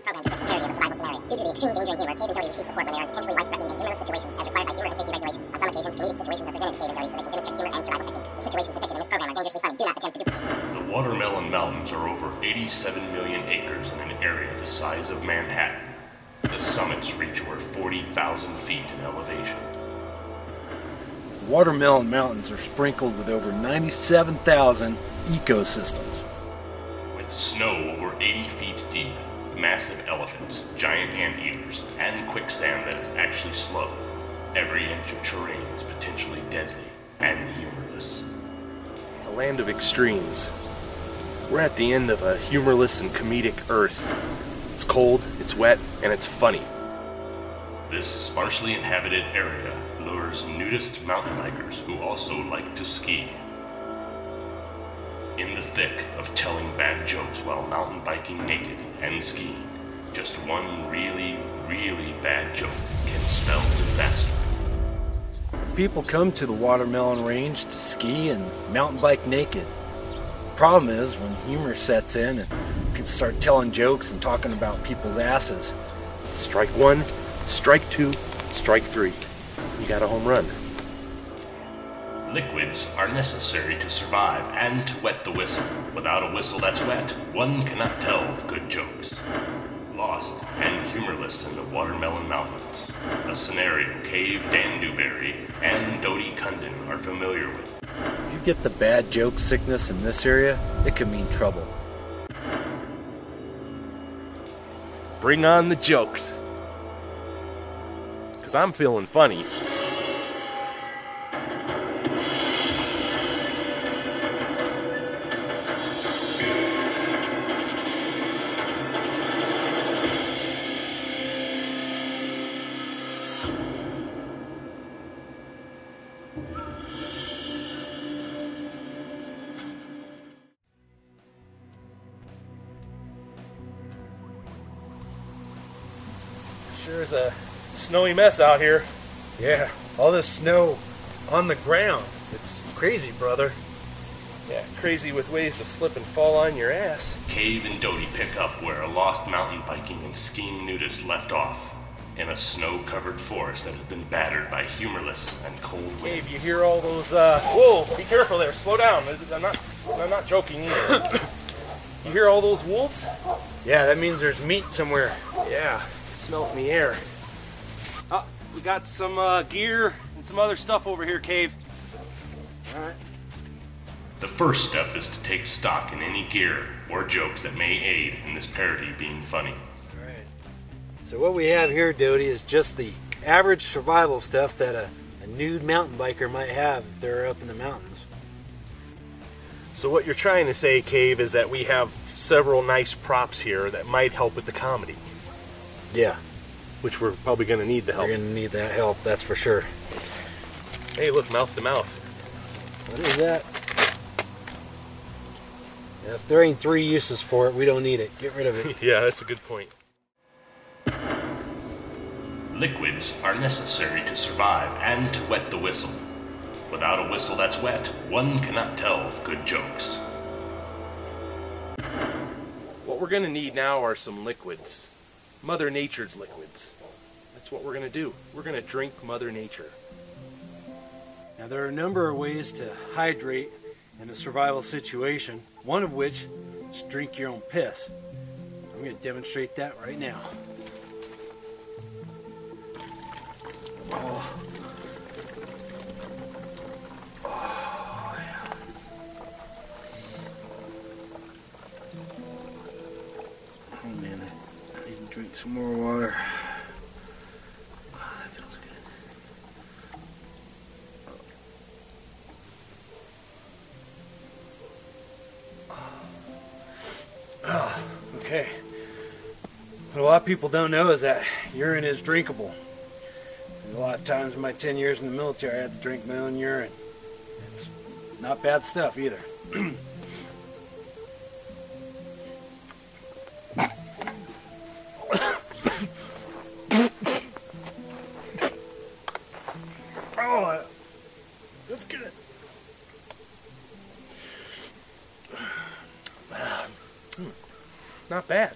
program depicts a parody of a survival scenario. Due to the extreme danger in humor, Cave and Doty receive support when they are potentially life-threatening and humorless situations, as required by humor and safety regulations. On some occasions, comedic situations are presented to Cave and Doty so they can demonstrate humor and survival techniques. The situations depicted in this program are dangerously funny. Do not attempt to duplicate. The Watermelon Mountains are over 87 million acres in an area the size of Manhattan. The summits reach over 40,000 feet in elevation. Watermelon Mountains are sprinkled with over 97,000 ecosystems. With snow over 80 feet deep, massive elephants, giant anteaters, and quicksand that is actually slow, every inch of terrain is potentially deadly and humorless. It's a land of extremes. We're at the end of a humorless and comedic earth. It's cold, it's wet, and it's funny. This sparsely inhabited area lures nudist mountain bikers who also like to ski. In the thick of telling bad jokes while mountain biking naked and skiing, just one really, really bad joke can spell disaster. People come to the Watermelon Range to ski and mountain bike naked. The problem is when humor sets in and people start telling jokes and talking about people's asses. Strike one, strike two, strike three. You got a home run. Liquids are necessary to survive and to wet the whistle. Without a whistle that's wet, one cannot tell good jokes. Lost and humorless in the Watermelon Mountains, a scenario Cave Dan Newberry and Doty Cundon are familiar with. If you get the bad joke sickness in this area, it could mean trouble. Bring on the jokes. 'Cause I'm feeling funny. Sure is a snowy mess out here. Yeah, all this snow on the ground. It's crazy, brother. Yeah, crazy with ways to slip and fall on your ass. Cave and Doty pick up where a lost mountain biking and skiing nudist left off, in a snow-covered forest that has been battered by humorless and cold winds. Cave, you hear all those, whoa, be careful there, slow down. I'm not joking either. You hear all those wolves? Yeah, that means there's meat somewhere. Yeah, I can smell it in the air. Oh, we got some gear and some other stuff over here, Cave. All right. The first step is to take stock in any gear or jokes that may aid in this parody being funny. All right. So what we have here, Doty, is just the average survival stuff that a nude mountain biker might have if they're up in the mountains. So what you're trying to say, Cave, is that we have several nice props here that might help with the comedy. Yeah. Which we're probably going to need the help. We're going to need that help, that's for sure. Hey, look, mouth to mouth. What is that? Yeah, if there ain't three uses for it, we don't need it. Get rid of it. Yeah, that's a good point. Liquids are necessary to survive and to wet the whistle. Without a whistle that's wet, one cannot tell good jokes. What we're going to need now are some liquids. Mother Nature's liquids. That's what we're going to do. We're going to drink Mother Nature. Now, there are a number of ways to hydrate in a survival situation, one of which is drink your own piss. I'm going to demonstrate that right now. Oh. Oh, yeah. Oh, man, I need to drink some more water. Oh, that feels good. Oh, okay. What a lot of people don't know is that urine is drinkable. And a lot of times in my 10 years in the military, I had to drink my own urine. It's not bad stuff either. Oh, that's good. Not bad.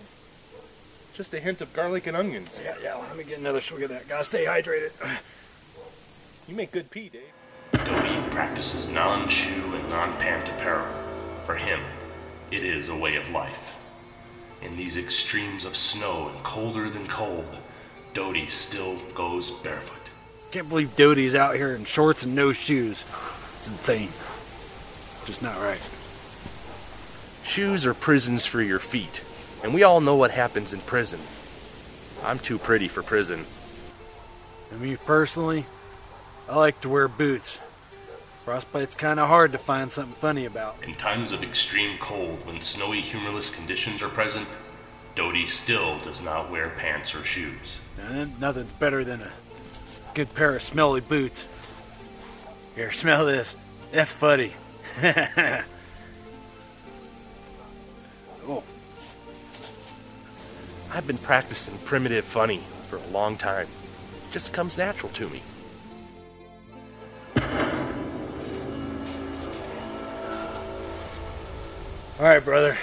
Just a hint of garlic and onions. Yeah, let me get another swig of that. Gotta stay hydrated. You make good pee, Dave. Doty practices non-shoe and non-pant apparel. For him, it is a way of life. In these extremes of snow and colder than cold, Doty still goes barefoot. Can't believe Doty's out here in shorts and no shoes. It's insane. Just not right. Shoes are prisons for your feet. And we all know what happens in prison. I'm too pretty for prison. And me personally, I like to wear boots. Frostbite's kind of hard to find something funny about. In times of extreme cold, when snowy, humorless conditions are present, Doty still does not wear pants or shoes. Nothing's better than a good pair of smelly boots. Here, smell this. That's funny. Oh. I've been practicing primitive funny for a long time. It just comes natural to me. Alright, brother.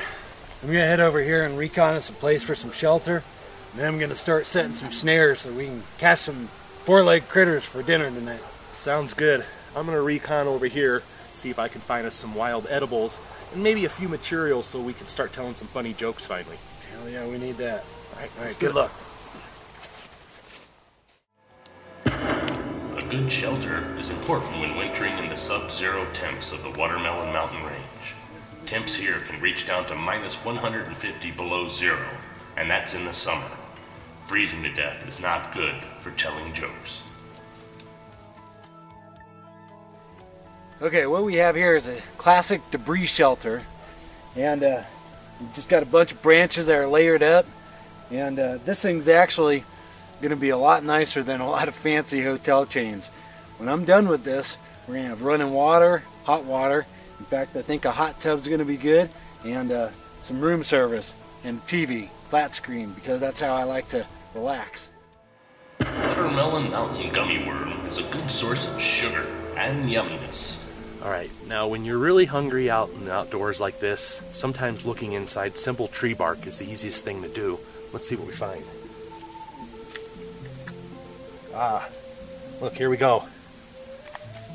I'm gonna head over here and recon us a place for some shelter. And then I'm gonna start setting some snares so we can catch some four-legged critters for dinner tonight. Sounds good. I'm gonna recon over here, see if I can find us some wild edibles, and maybe a few materials so we can start telling some funny jokes finally. Hell yeah, we need that. Alright, good luck. A good shelter is important when wintering in the sub-zero temps of the Watermelon Mountain Range. Temps here can reach down to minus 150 below zero, and that's in the summer. Freezing to death is not good for telling jokes. Okay, what we have here is a classic debris shelter. And we've just got a bunch of branches that are layered up. And this thing's actually going to be a lot nicer than a lot of fancy hotel chains. When I'm done with this, we're going to have running water, hot water. In fact, I think a hot tub's going to be good. And some room service and TV, flat screen, because that's how I like to relax. Watermelon Mountain Gummy Worm is a good source of sugar and yumminess. Alright, now when you're really hungry out in the outdoors like this, sometimes looking inside simple tree bark is the easiest thing to do. Let's see what we find. Ah, look, here we go.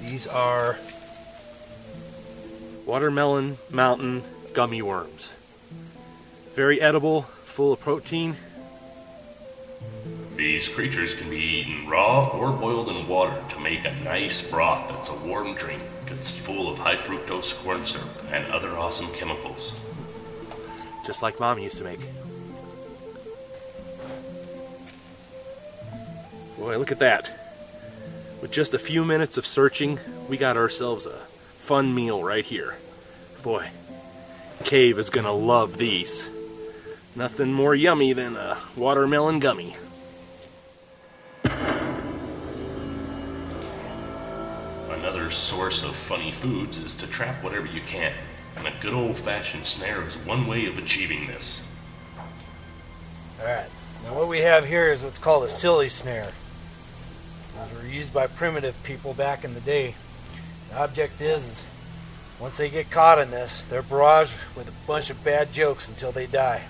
These are Watermelon Mountain Gummy Worms. Very edible, full of protein. These creatures can be eaten raw or boiled in water to make a nice broth that's a warm drink that's full of high fructose corn syrup and other awesome chemicals. Just like Mom used to make. Boy, look at that. With just a few minutes of searching, we got ourselves a fun meal right here. Boy, Cave is gonna love these. Nothing more yummy than a watermelon gummy. Another source of funny foods is to trap whatever you can, and a good old-fashioned snare is one way of achieving this. Alright, now what we have here is what's called a silly snare. Those were used by primitive people back in the day. The object is once they get caught in this, they're barraged with a bunch of bad jokes until they die.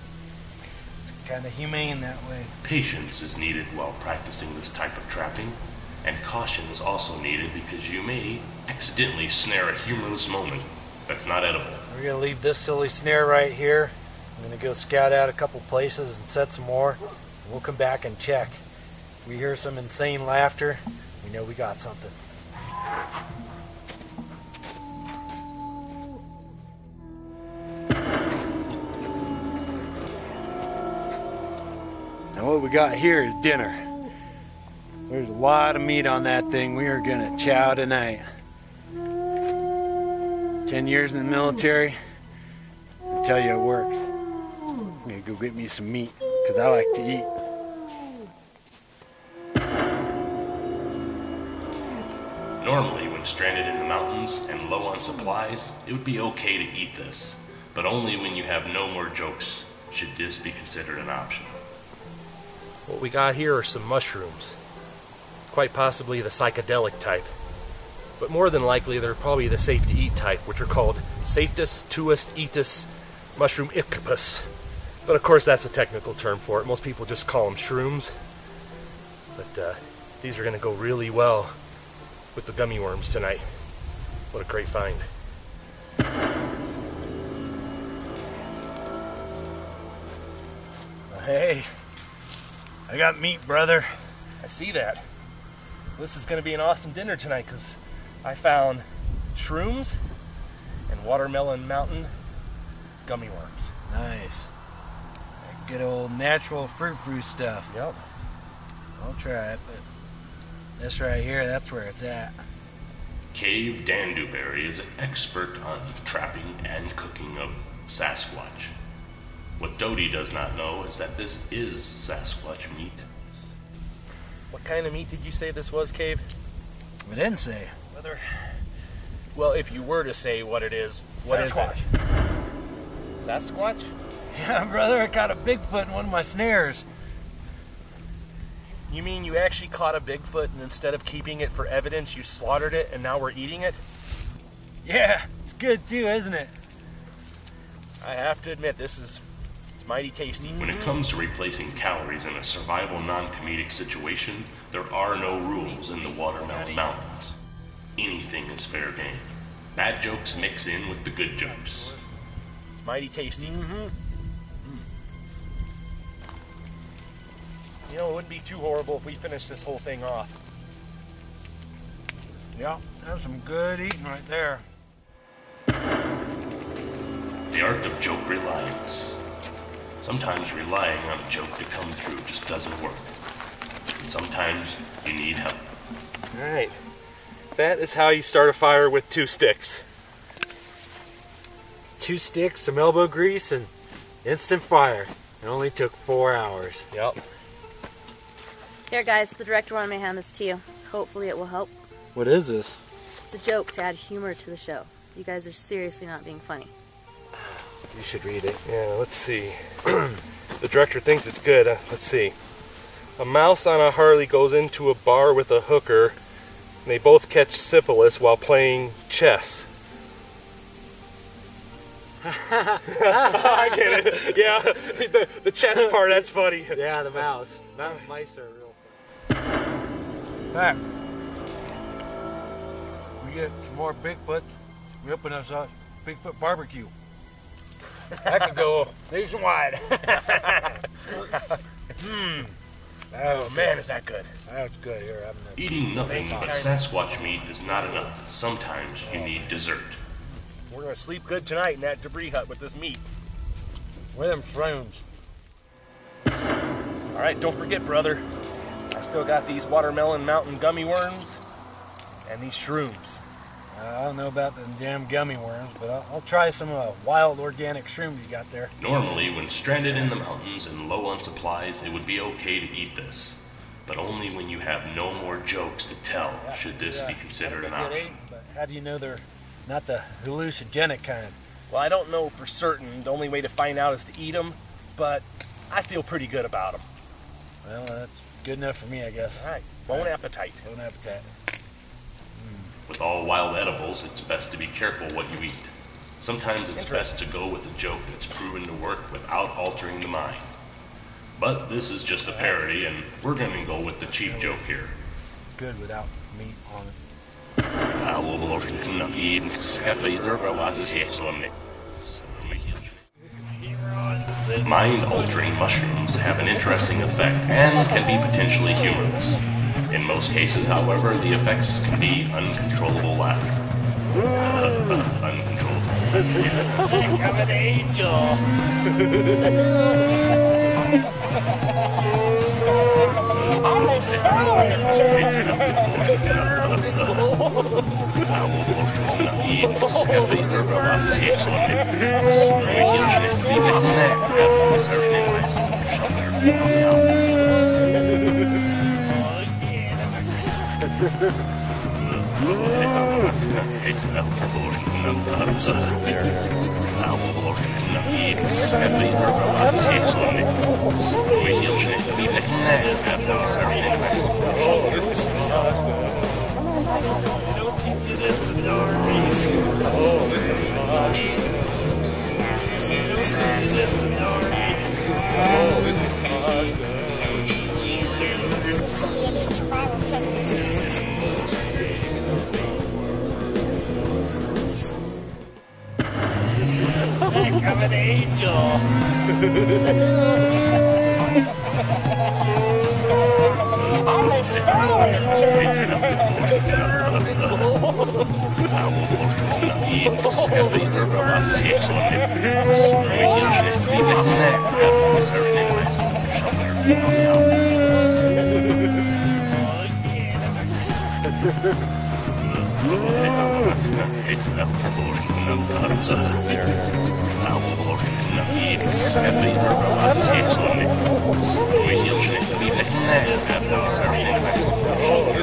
It's kind of humane that way. Patience is needed while practicing this type of trapping, and caution is also needed because you may accidentally snare a humorless moment that's not edible. We're going to leave this silly snare right here. I'm going to go scout out a couple places and set some more. And we'll come back and check. If we hear some insane laughter, we know we got something. Now what we got here is dinner. There's a lot of meat on that thing. We are going to chow tonight. 10 years in the military, I tell you it works. I'm going to go get me some meat, because I like to eat. Normally, when stranded in the mountains and low on supplies, it would be okay to eat this. But only when you have no more jokes should this be considered an option. What we got here are some mushrooms. Quite possibly the psychedelic type. But more than likely, they're probably the safe-to-eat type, which are called Safetus tuus eatus mushroom icopus. But of course that's a technical term for it. Most people just call them shrooms. But these are going to go really well with the gummy worms tonight. What a great find. Hey, I got meat, brother. I see that. This is going to be an awesome dinner tonight because I found shrooms and watermelon mountain gummy worms. Nice. That good old natural fruit stuff. Yep. I'll try it, but this right here, that's where it's at. Cave Dan Dewberry is an expert on trapping and cooking of Sasquatch. What Doty does not know is that this is Sasquatch meat. What kind of meat did you say this was, Cave? We didn't say. Brother. Well, if you were to say what it is, what is it? Sasquatch? Yeah, brother, I caught a Bigfoot in one of my snares. You mean you actually caught a Bigfoot and instead of keeping it for evidence, you slaughtered it and now we're eating it? Yeah, it's good too, isn't it? I have to admit, it's mighty tasty. When it comes to replacing calories in a survival non-comedic situation, there are no rules in the Watermelon Mountains. Anything is fair game. Bad jokes mix in with the good jokes. It's mighty tasty. You know, it wouldn't be too horrible if we finished this whole thing off. Yeah, that's some good eating right there. The art of joke reliance. Sometimes relying on a joke to come through just doesn't work. And sometimes you need help. Alright. That is how you start a fire with 2 sticks. 2 sticks, some elbow grease, and instant fire. It only took 4 hours. Yep. Here, guys, the director wanted me to hand this to you. Hopefully it will help. What is this? It's a joke to add humor to the show. You guys are seriously not being funny. You should read it. Yeah, let's see. The director thinks it's good. Let's see. A mouse on a Harley goes into a bar with a hooker, and they both catch syphilis while playing chess. I get it. Yeah, the chess part, that's funny. Yeah, the mouse. Mice are real fun. Hey, we get some more Bigfoot. We open us up Bigfoot barbecue. That could go nationwide. Oh man, is that good. That's good. Here, have another. Eating nothing but Sasquatch meat is not enough. Sometimes you need dessert. We're going to sleep good tonight in that debris hut with this meat. With them shrooms. Alright, don't forget, brother. I still got these watermelon mountain gummy worms and these shrooms. I don't know about the damn gummy worms, but I'll try some wild organic shrooms you got there. Normally, when stranded in the mountains and low on supplies, it would be okay to eat this. But only when you have no more jokes to tell should this be considered an option. But how do you know they're not the hallucinogenic kind? Well, I don't know for certain. The only way to find out is to eat them, but I feel pretty good about them. Well, that's good enough for me, I guess. Alright, bon appetite. Bon appetite. With all wild edibles, it's best to be careful what you eat. Sometimes it's best to go with a joke that's proven to work without altering the mind. But this is just a parody, and we're going to go with the cheap joke here. Good without meat on it. Mind-altering mushrooms have an interesting effect and can be potentially humorous. In most cases, however, the effects can be uncontrollable laughter. Uncontrollable. I'm an angel. I'm a I'm an angel. I'm a star. There.